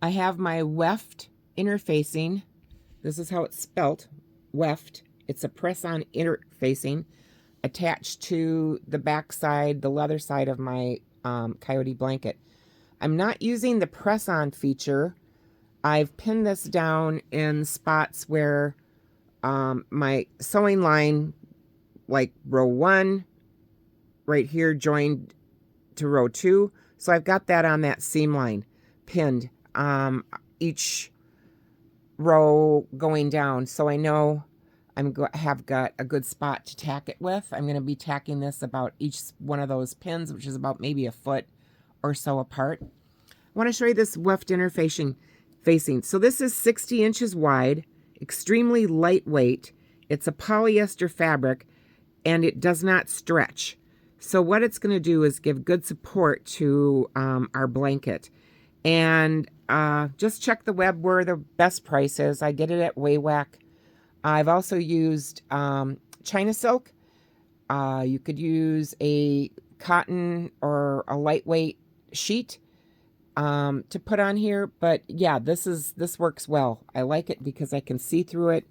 I have my Weft interfacing. This is how it's spelt, Weft. It's a press-on interfacing attached to the back side, the leather side of my Coyote blanket. I'm not using the press-on feature. I've pinned this down in spots where my sewing line, like row 1, right here joined to row 2. So I've got that on that seam line pinned, each row going down. So I know have got a good spot to tack it with. I'm going to be tacking this about each one of those pins, which is about maybe a foot or so apart. I want to show you this Weft interfacing. So this is 60 inches wide, extremely lightweight. It's a polyester fabric, and it does not stretch. So what it's going to do is give good support to our blanket. And just check the web where the best price is. I get it at Waywack. I've also used China silk. You could use a cotton or a lightweight sheet to put on here. But yeah, this works well. I like it because I can see through it,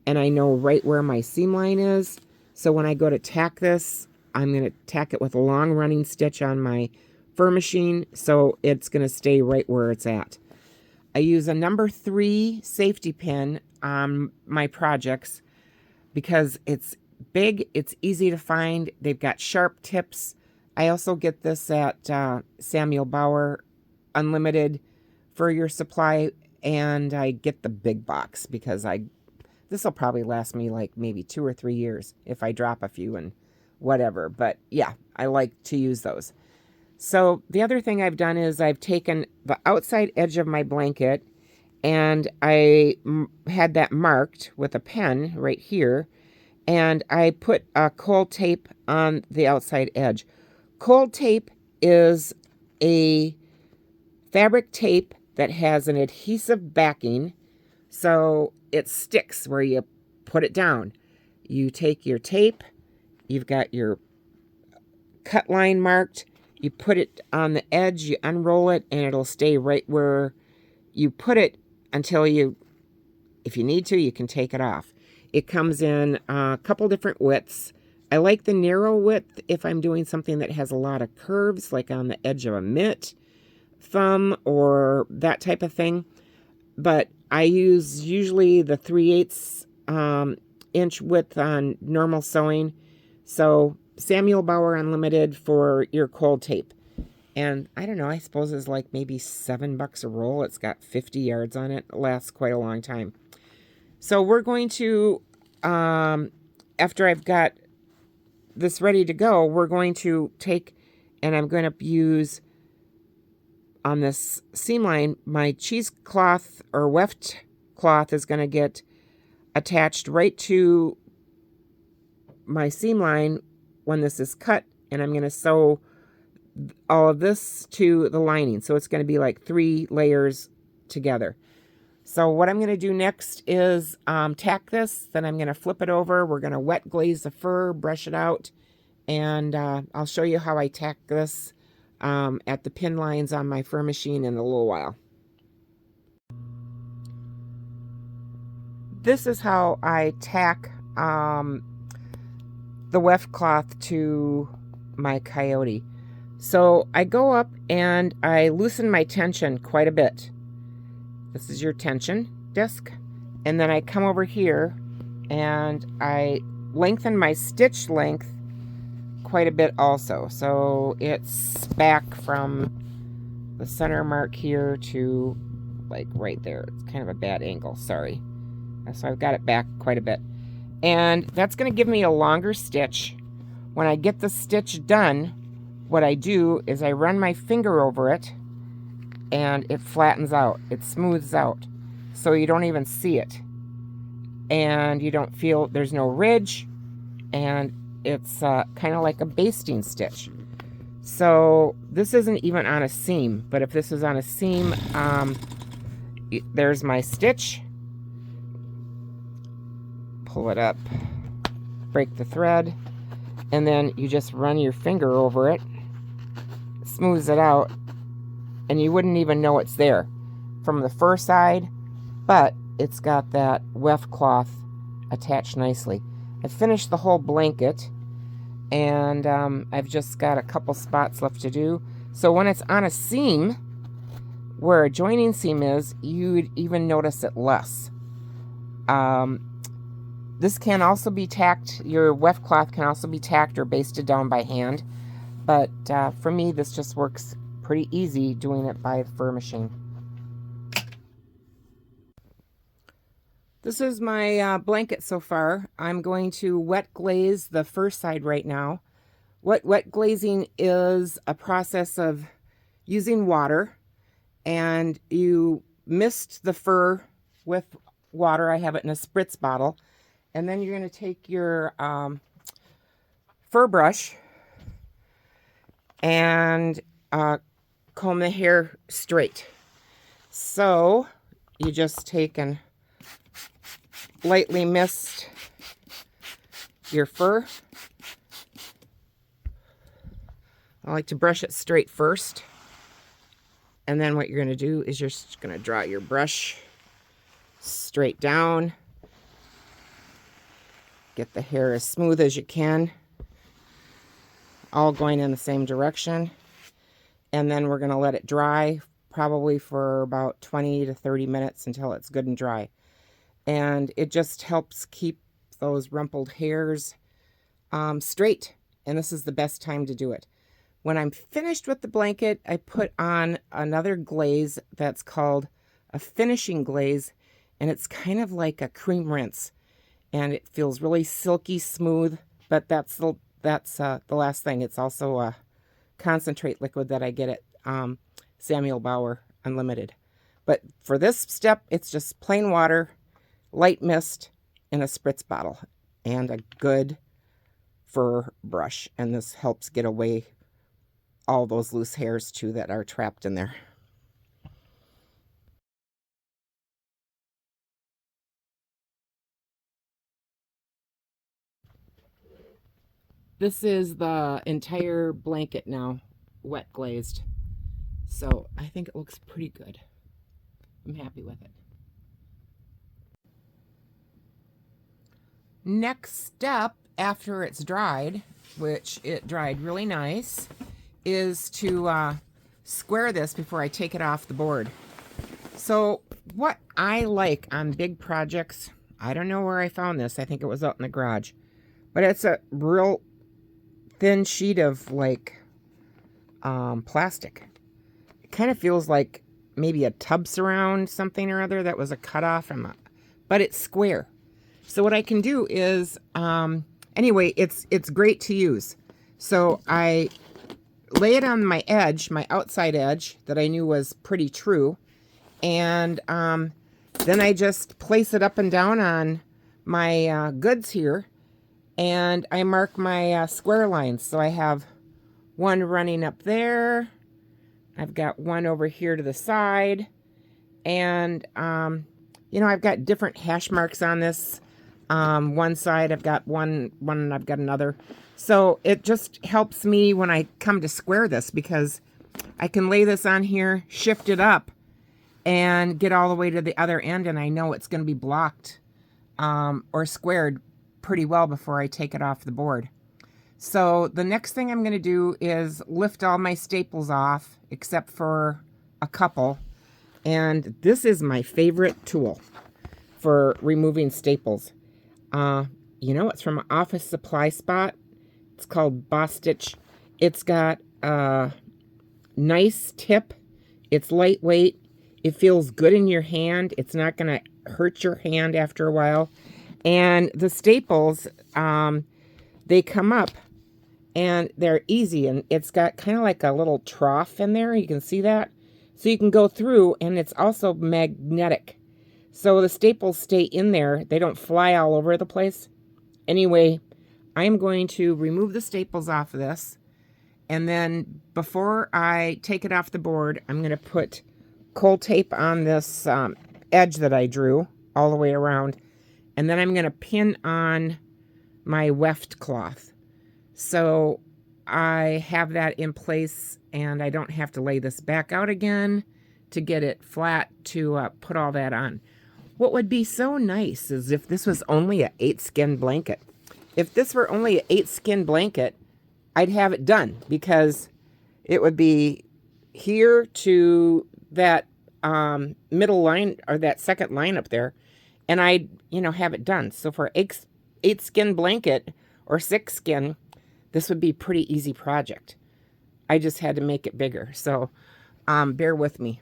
and I know right where my seam line is. So when I go to tack this, I'm going to tack it with a long running stitch on my fur machine, so it's going to stay right where it's at. I use a number 3 safety pin on my projects because it's big, it's easy to find, they've got sharp tips. I also get this at Samuel Bauer Unlimited Furrier Supply, and I get the big box because this will probably last me like maybe 2 or 3 years if I drop a few and whatever. But yeah, I like to use those. So the other thing I've done is I've taken the outside edge of my blanket, and I had that marked with a pen right here, and I put cold tape on the outside edge. Cold tape is a fabric tape that has an adhesive backing, so it sticks where you put it down. You take your tape, you've got your cut line marked, you put it on the edge, you unroll it, and it'll stay right where you put it until if you need to, you can take it off. It comes in a couple different widths. I like the narrow width if I'm doing something that has a lot of curves, like on the edge of a mitt, thumb, or that type of thing. But I use usually the 3/8 inch width on normal sewing. So Samuel Bauer Unlimited for your cold tape. And I don't know, I suppose it's like maybe $7 a roll. It's got 50 yards on it. It lasts quite a long time. So we're going to, after I've got this ready to go, we're going to take, and I'm going to use on this seam line, my cheesecloth or weft cloth is going to get attached right to my seam line when this is cut, and I'm going to sew all of this to the lining. So it's going to be like 3 layers together. So what I'm going to do next is tack this, then I'm going to flip it over. We're going to wet glaze the fur, brush it out, and I'll show you how I tack this at the pin lines on my fur machine in a little while. This is how I tack the weft cloth to my Coyote. So I go up and I loosen my tension quite a bit. This is your tension disc. And then I come over here and I lengthen my stitch length quite a bit also. So it's back from the center mark here to like right there. It's kind of a bad angle, sorry. So I've got it back quite a bit. And that's going to give me a longer stitch. When I get the stitch done, what I do is I run my finger over it and it flattens out. It smooths out. So you don't even see it. And you don't feel, there's no ridge. And it's kind of like a basting stitch. So this isn't even on a seam. But if this is on a seam, there's my stitch. Pull it up, break the thread, and then you just run your finger over it, smooths it out, and you wouldn't even know it's there. from the fur side, but it's got that weft cloth attached nicely. I finished the whole blanket, and I've just got a couple spots left to do. So when it's on a seam, where a joining seam is, you'd even notice it less. This can also be tacked, your weft cloth can also be tacked or basted down by hand, but for me this just works pretty easy doing it by the fur machine. This is my blanket so far. I'm going to wet glaze the fur side right now. What wet glazing is a process of using water, and you mist the fur with water. I have it in a spritz bottle. And then you're going to take your fur brush and comb the hair straight. So you just take and lightly mist your fur. I like to brush it straight first. And then what you're going to do is you're just going to draw your brush straight down. Get the hair as smooth as you can, all going in the same direction. And then we're going to let it dry probably for about 20 to 30 minutes until it's good and dry. And it just helps keep those rumpled hairs straight. And this is the best time to do it. When I'm finished with the blanket, I put on another glaze that's called a finishing glaze. And it's kind of like a cream rinse. And it feels really silky smooth, but that's the last thing. It's also a concentrate liquid that I get at Samuel Bauer Unlimited. But for this step, it's just plain water, light mist, in a spritz bottle, and a good fur brush. And this helps get away all those loose hairs too that are trapped in there. This is the entire blanket now, wet glazed. So I think it looks pretty good. I'm happy with it. Next step after it's dried, which it dried really nice, is to square this before I take it off the board. So what I like on big projects, I don't know where I found this. I think it was out in the garage. But it's a real thin sheet of like plastic. It kind of feels like maybe a tub surround something or other that was a cutoff from it, but it's square. So what I can do is anyway, it's great to use. So I lay it on my edge, my outside edge that I knew was pretty true, and then I just place it up and down on my goods here. And I mark my square lines. So I have one running up there. I've got one over here to the side. And, you know, I've got different hash marks on this. One side I've got one and I've got another. So it just helps me when I come to square this, because I can lay this on here, shift it up, and get all the way to the other end. And I know it's going to be blocked or squared pretty well before I take it off the board. So the next thing I'm going to do is lift all my staples off, except for a couple. And this is my favorite tool for removing staples. You know, it's from an Office Supply Spot. It's called Boss Stitch. It's got a nice tip. It's lightweight. It feels good in your hand. It's not going to hurt your hand after a while. And the staples, they come up and they're easy. And it's got kind of like a little trough in there. You can see that. So you can go through, and it's also magnetic. So the staples stay in there. They don't fly all over the place. Anyway, I'm going to remove the staples off of this. And then before I take it off the board, I'm going to put cold tape on this edge that I drew all the way around. And then I'm going to pin on my weft cloth. So I have that in place, and I don't have to lay this back out again to get it flat to put all that on. What would be so nice is if this was only a 8-skin blanket. If this were only an 8-skin blanket, I'd have it done, because it would be here to that middle line, or that second line up there, and I'd, have it done. So for 8-skin blanket or 6-skin, this would be a pretty easy project. I just had to make it bigger. So bear with me.